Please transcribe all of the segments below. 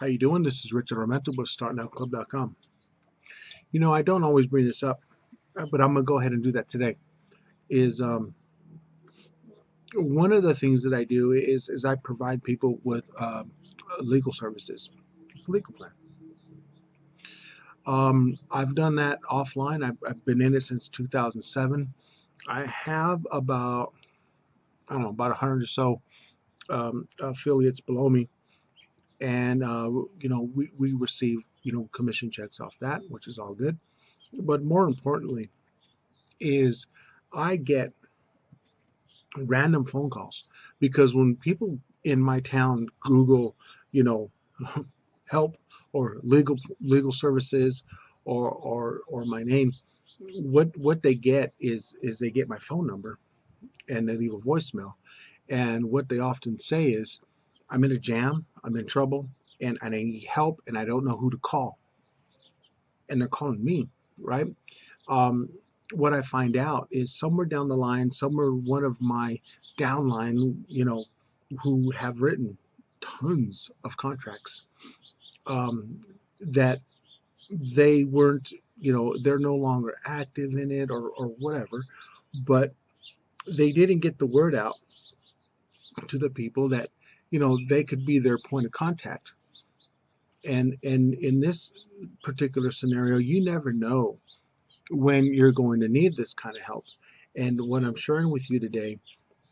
How you doing? This is Richard Armenta with StartNowClub.com. I don't always bring this up, but I'm gonna go ahead and do that today. Is One of the things that I do is I provide people with legal services, legal plan. I've done that offline. I've been in it since 2007. I have about I don't know about 100 or so affiliates below me, and we receive commission checks off that, which is all good. But more importantly, is I get random phone calls because when people in my town Google, you know, help or legal services or my name, what they get is they get my phone number and they leave a voicemail. And what they often say is, I'm in a jam, I'm in trouble, and I need help and I don't know who to call. And they're calling me, right? um, what I find out is somewhere down the line, somewhere one of my downline, who have written tons of contracts, um, that they weren't, they're no longer active in it or whatever, but they didn't get the word out to the people that, they could be their point of contact. And in this particular scenario, you never know when you're going to need this kind of help. And what I'm sharing with you today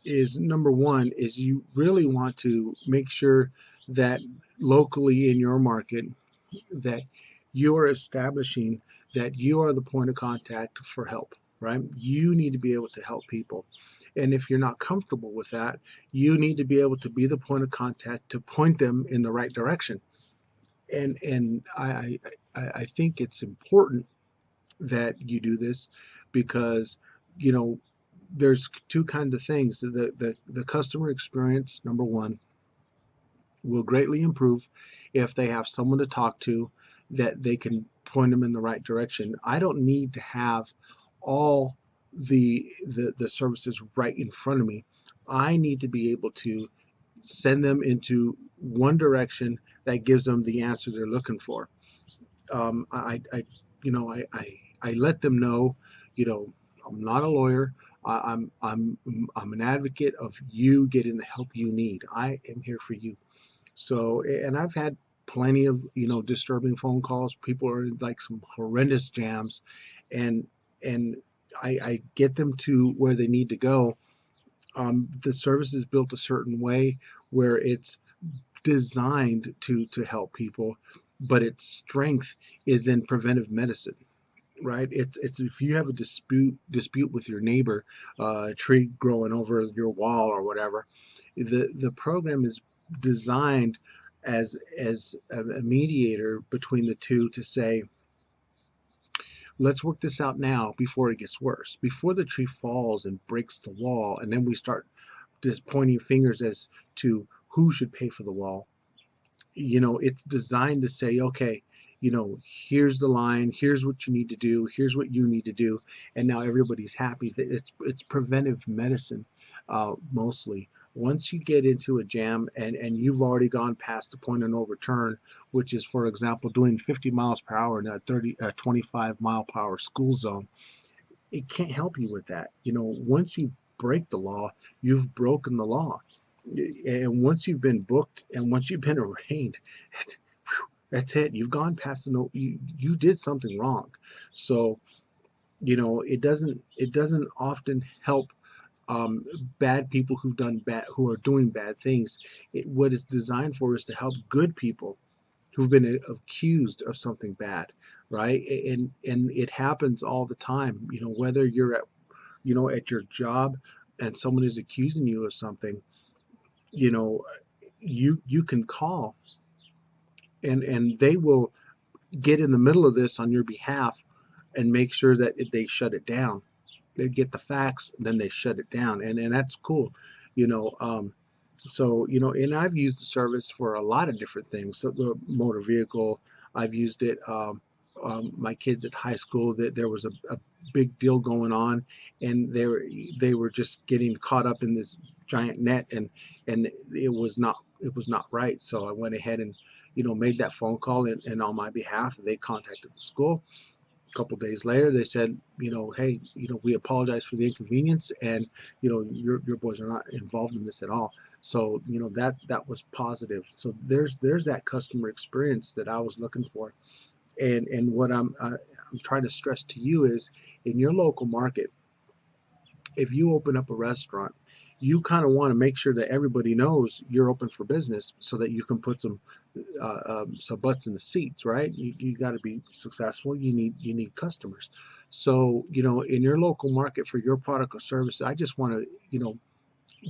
is number one is you really want to make sure that locally in your market that you are establishing that you are the point of contact for help, right? You need to be able to help people. And if you're not comfortable with that, you need to be able to be the point of contact to point them in the right direction. And I think it's important that you do this because you know there's two kinds of things. The customer experience, number one, will greatly improve if they have someone to talk to that they can point them in the right direction. I don't need to have all the services right in front of me. I need to be able to send them into one direction that gives them the answer they're looking for. I I let them know, you know, I'm not a lawyer. I'm an advocate of you getting the help you need. I am here for you. So, and I've had plenty of disturbing phone calls. People are in like some horrendous jams, and and I get them to where they need to go. The service is built a certain way where it's designed to help people, but its strength is in preventive medicine, right? It's if you have a dispute with your neighbor, a tree growing over your wall or whatever, the program is designed as a mediator between the two to say, let's work this out now before it gets worse, before the tree falls and breaks the wall, and then we start just pointing fingers as to who should pay for the wall. It's designed to say, okay, here's the line, here's what you need to do, here's what you need to do, and now everybody's happy. It's preventive medicine, mostly. Once you get into a jam and you've already gone past the point of no return, which is, for example, doing 50 miles per hour in a 25 mile per hour school zone, it can't help you with that. Once you break the law, you've broken the law. And once you've been booked and once you've been arraigned, that's it. You've gone past the no. You did something wrong. So it doesn't often help bad people who are doing bad things. What it's designed for is to help good people who've been accused of something bad, right? And it happens all the time. Whether you're at your job and someone is accusing you of something, you know you can call and they will get in the middle of this on your behalf and make sure that they shut it down. They get the facts, and then they shut it down, and that's cool. you know so and I've used the service for a lot of different things. So the motor vehicle, I've used it. My kids at high school, that there was a big deal going on, and they were just getting caught up in this giant net, and it was not right. So I went ahead and made that phone call, and on my behalf they contacted the school. A couple days later they said, hey, we apologize for the inconvenience, and your boys are not involved in this at all. So that was positive. So there's that customer experience that I was looking for. And what I'm trying to stress to you is, in your local market, if you open up a restaurant, you kind of want to make sure that everybody knows you're open for business, so that you can put some butts in the seats, right? You got to be successful. You need customers. So in your local market for your product or service, I just want to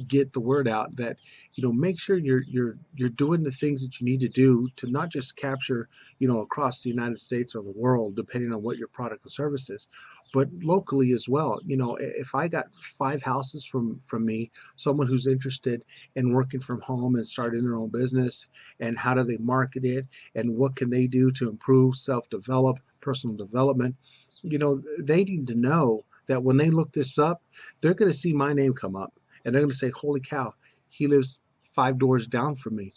get the word out that make sure you're doing the things that you need to do to not just capture across the United States or the world, depending on what your product or service is, but locally as well. If I got 5 houses from me, someone who's interested in working from home and starting their own business, and how do they market it, and what can they do to improve, self-develop, personal development, they need to know that when they look this up, they're going to see my name come up, and they're going to say, holy cow, he lives 5 doors down from me.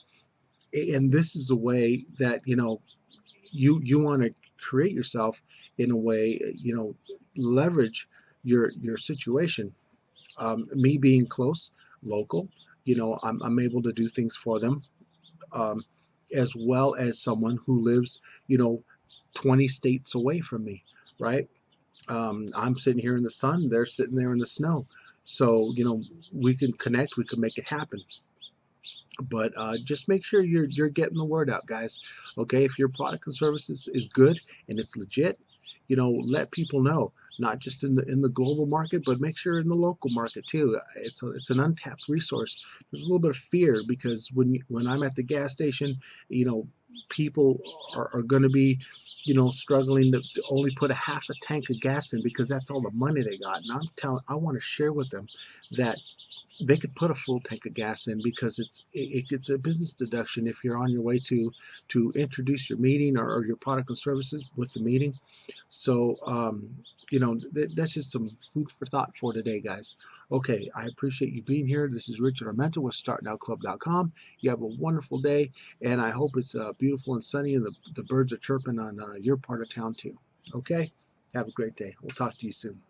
And this is a way that you want to create yourself in a way, leverage your situation. Me being close, local, I'm able to do things for them, um, as well as someone who lives 20 states away from me, right? I'm sitting here in the sun, they're sitting there in the snow. So, we can connect, we can make it happen. But just make sure you're getting the word out, guys. Okay, if your product and services is good and it's legit, let people know. Not just in the global market, but make sure in the local market too. It's an untapped resource. There's a little bit of fear, because when I'm at the gas station, people are going to be struggling to only put a half a tank of gas in, because that's all the money they got. And I want to share with them that they could put a full tank of gas in, because it's a business deduction if you're on your way to introduce your meeting, or your product and services with the meeting. So that's just some food for thought for today, guys. Okay, I appreciate you being here. This is Richard Armenta with StartNowClub.com. You have a wonderful day, and I hope it's beautiful and sunny, and the birds are chirping on your part of town too. Okay, have a great day. We'll talk to you soon.